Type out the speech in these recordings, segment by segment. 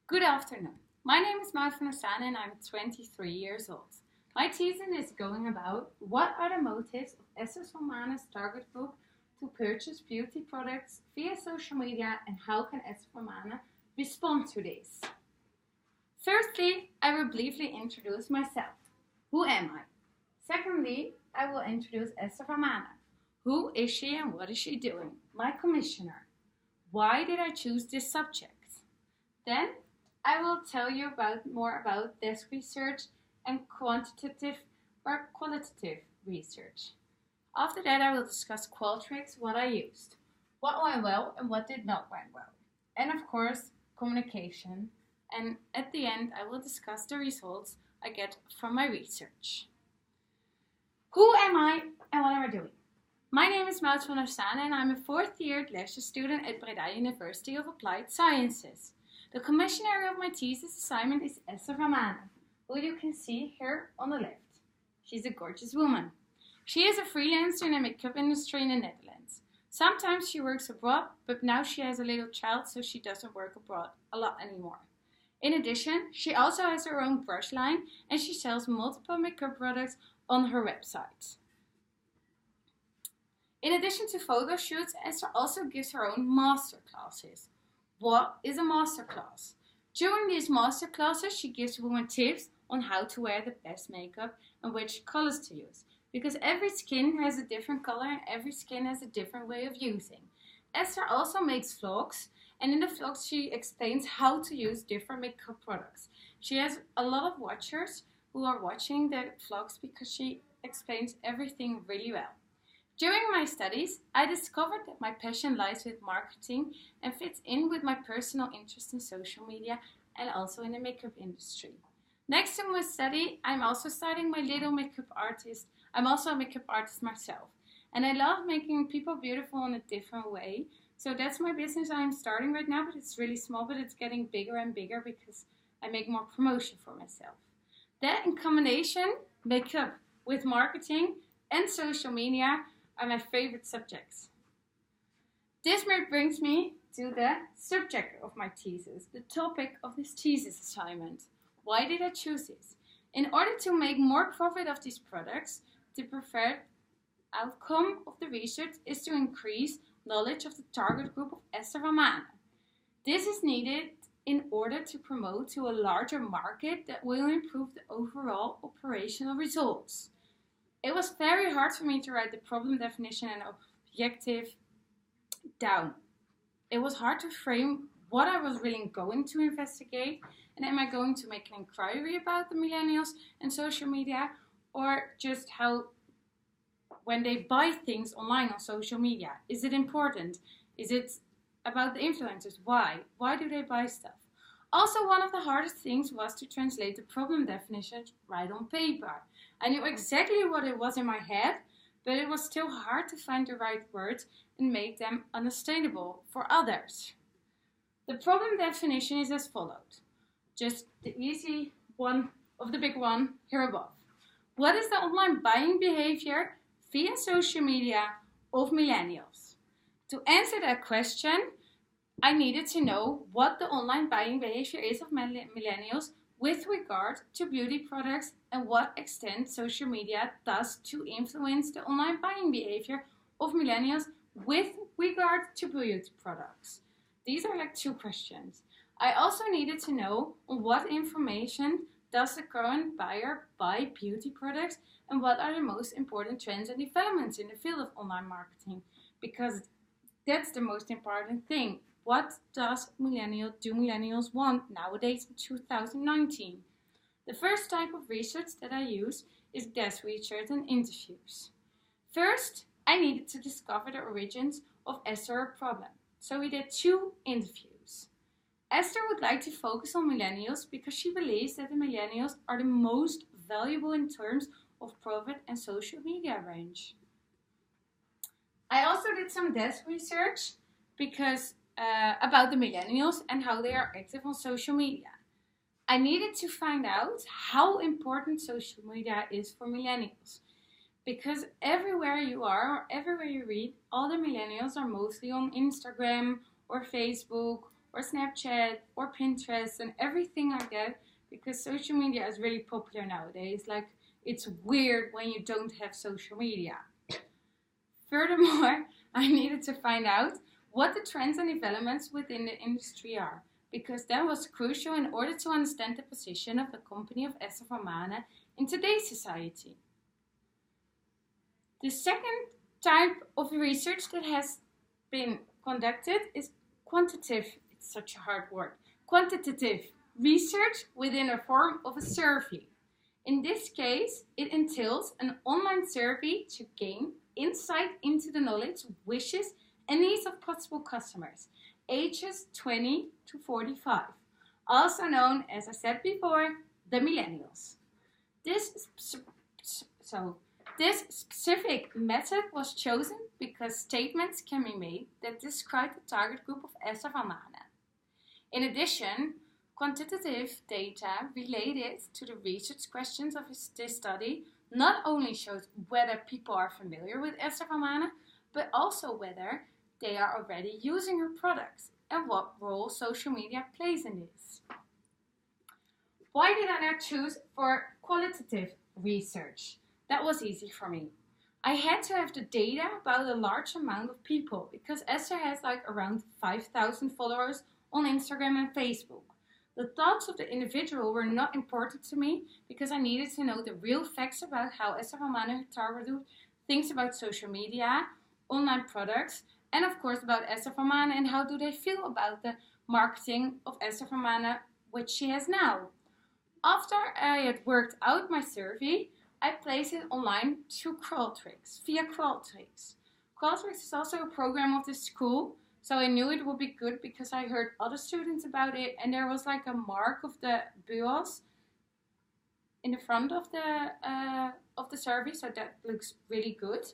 Good afternoon. My name is Maud van der Saan and I'm 23 years old. My thesis is going about what are the motives of Esther Romana's target group to purchase beauty products via social media and how can Esther Romana respond to this? Firstly, I will briefly introduce myself. Who am I? Secondly, I will introduce Esther Romana. Who is she and what is she doing? My commissioner. Why did I choose this subject? Then I will tell you more about desk research and quantitative or qualitative research. After that, I will discuss Qualtrics, what I used, what went well and what did not went well, and of course, communication. And at the end, I will discuss the results I get from my research. Who am I and what am I doing? My name is Maud van der Saan and I'm a fourth-year lecture student at Breda University of Applied Sciences. The commissioner of my thesis assignment is Esther Romana, who you can see here on the left. She's a gorgeous woman. She is a freelancer in the makeup industry in the Netherlands. Sometimes she works abroad, but now she has a little child, so she doesn't work abroad a lot anymore. In addition, she also has her own brush line and she sells multiple makeup products on her website. In addition to photo shoots, Esther also gives her own master classes. What is a masterclass? During these masterclasses, she gives women tips on how to wear the best makeup and which colors to use. Because every skin has a different color and every skin has a different way of using. Esther also makes vlogs, and in the vlogs she explains how to use different makeup products. She has a lot of watchers who are watching the vlogs because she explains everything really well. During my studies, I discovered that my passion lies with marketing and fits in with my personal interest in social media and also in the makeup industry. Next to my study, I'm also starting my little makeup artist. I'm also a makeup artist myself. And I love making people beautiful in a different way. So that's my business I'm starting right now, but it's really small, but it's getting bigger and bigger because I make more promotion for myself. That in combination, makeup with marketing and social media are my favorite subjects. This brings me to the subject of my thesis, the topic of this thesis assignment. Why did I choose this? In order to make more profit of these products, the preferred outcome of the research is to increase knowledge of the target group of Esther Romana. This is needed in order to promote to a larger market that will improve the overall operational results. It was very hard for me to write the problem definition and objective down. It was hard to frame what I was really going to investigate, and am I going to make an inquiry about the millennials and social media, or just how when they buy things online on social media, is it important? Is it about the influencers? Why? Why do they buy stuff? Also, one of the hardest things was to translate the problem definition right on paper. I knew exactly what it was in my head, but it was still hard to find the right words and make them understandable for others. The problem definition is as follows. Just the easy one of the big one here above. What is the online buying behavior via social media of millennials? To answer that question, I needed to know what the online buying behavior is of millennials with regard to beauty products and what extent social media does to influence the online buying behavior of millennials with regard to beauty products. These are like two questions. I also needed to know on what information does the current buyer buy beauty products and what are the most important trends and developments in the field of online marketing, because that's the most important thing. What do millennials want nowadays in 2019? The first type of research that I use is desk research and interviews. First, I needed to discover the origins of Esther's problem. So we did 2 interviews. Esther would like to focus on millennials because she believes that the millennials are the most valuable in terms of profit and social media range. I also did some desk research because about the millennials and how they are active on social media. I needed to find out how important social media is for millennials. Because everywhere you are, or everywhere you read, all the millennials are mostly on Instagram or Facebook or Snapchat or Pinterest and everything like that, because social media is really popular nowadays. Like, it's weird when you don't have social media. Furthermore, I needed to find out what the trends and developments within the industry are, because that was crucial in order to understand the position of the company of Esther van Manen in today's society. The second type of research that has been conducted is quantitative, it's such a hard word, quantitative research within a form of a survey. In this case, it entails an online survey to gain insight into the knowledge, wishes, and needs of possible customers, ages 20 to 45, also known, as I said before, the millennials. This specific method was chosen because statements can be made that describe the target group of Esther van Manen. In addition, quantitative data related to the research questions of this study not only shows whether people are familiar with Esther van Manen, but also whether they are already using her products and what role social media plays in this. Why did I not choose for qualitative research? That was easy for me. I had to have the data about a large amount of people because Esther has like around 5,000 followers on Instagram and Facebook. The thoughts of the individual were not important to me because I needed to know the real facts about how Esther van Manen, her target group, thinks about social media, online products, and of course about Esther van Manen and how do they feel about the marketing of Esther van Manen, which she has now. After I had worked out my survey, I placed it online via Qualtrics. Qualtrics is also a program of the school, so I knew it would be good because I heard other students about it, and there was like a mark of the BUOS in the front of the survey, so that looks really good.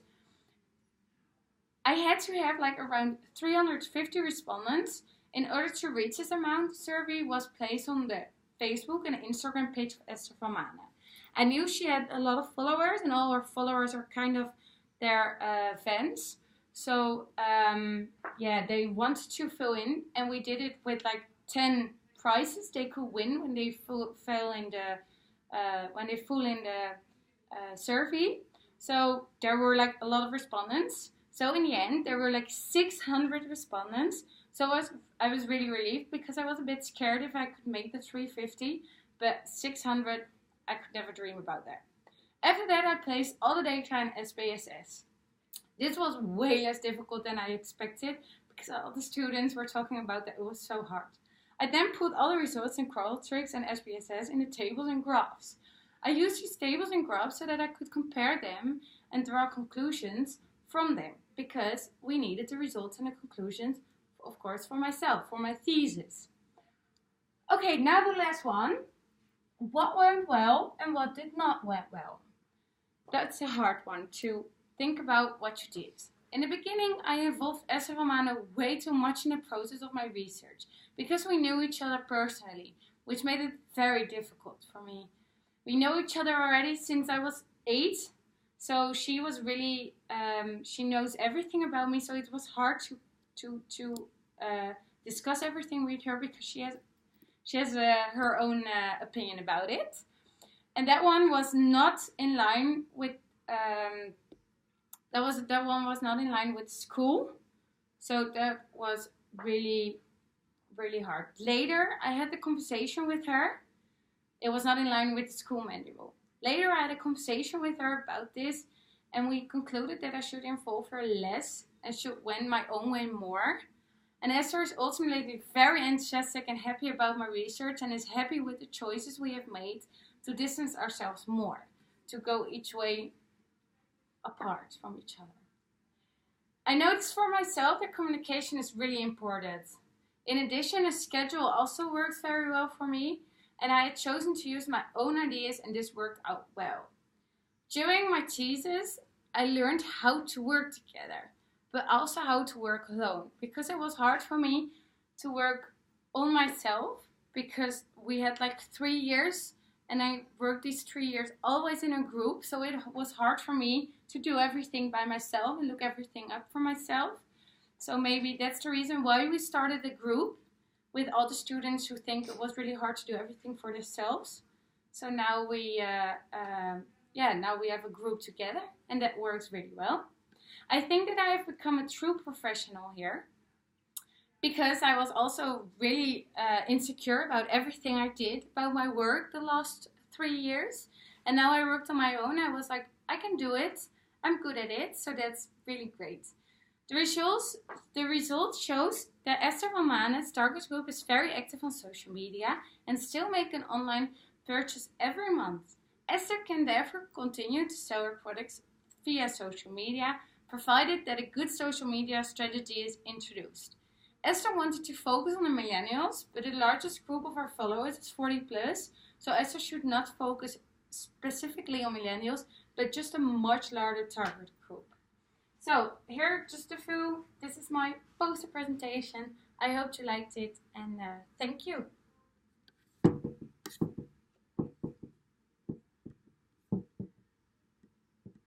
I had to have like around 350 respondents in order to reach this amount. The survey was placed on the Facebook and Instagram page of Esther van Manen. I knew she had a lot of followers, and all her followers are kind of their fans. So they wanted to fill in, and we did it with like 10 prizes they could win when they fill in the survey. So there were like a lot of respondents. So in the end, there were like 600 respondents. So I was really relieved because I was a bit scared if I could make the 350, but 600, I could never dream about that. After that, I placed all the data in SPSS. This was way less difficult than I expected because all the students were talking about that it was so hard. I then put all the results in Qualtrics and SPSS in the tables and graphs. I used these tables and graphs so that I could compare them and draw conclusions from them because we needed the results and the conclusions, of course, for myself, for my thesis. Okay, now the last one. What went well and what did not went well? That's a hard one to think about what you did. In the beginning, I involved Esther van Manen way too much in the process of my research because we knew each other personally, which made it very difficult for me. We know each other already since I was 8, so she was really, she knows everything about me, so it was hard to discuss everything with her because she has her own opinion about it. And that one was not in line with that one was not in line with school, so that was really, really hard. Later, I had the conversation with her. It was not in line with the school manual. Later, I had a conversation with her about this, and we concluded that I should involve her less and should wend my own way more. And Esther is ultimately very enthusiastic and happy about my research and is happy with the choices we have made to distance ourselves more, to go each way apart from each other. I noticed for myself that communication is really important. In addition, a schedule also works very well for me, and I had chosen to use my own ideas, and this worked out well. During my thesis, I learned how to work together, but also how to work alone, because it was hard for me to work on myself because we had like 3 years and I worked these 3 years always in a group, so it was hard for me to do everything by myself and look everything up for myself. So maybe that's the reason why we started a group, with all the students who think it was really hard to do everything for themselves. So now we have a group together, and that works really well. I think that I have become a true professional here, because I was also really insecure about everything I did, about my work the last 3 years. And now I worked on my own. I was like, I can do it. I'm good at it. So that's really great. The result shows that Esther van Maan's target group is very active on social media and still make an online purchase every month. Esther can therefore continue to sell her products via social media, provided that a good social media strategy is introduced. Esther wanted to focus on the millennials, but the largest group of our followers is 40 plus, so Esther should not focus specifically on millennials, but just a much larger target group. So here are just a few. This is my poster presentation. I hope you liked it, and thank you.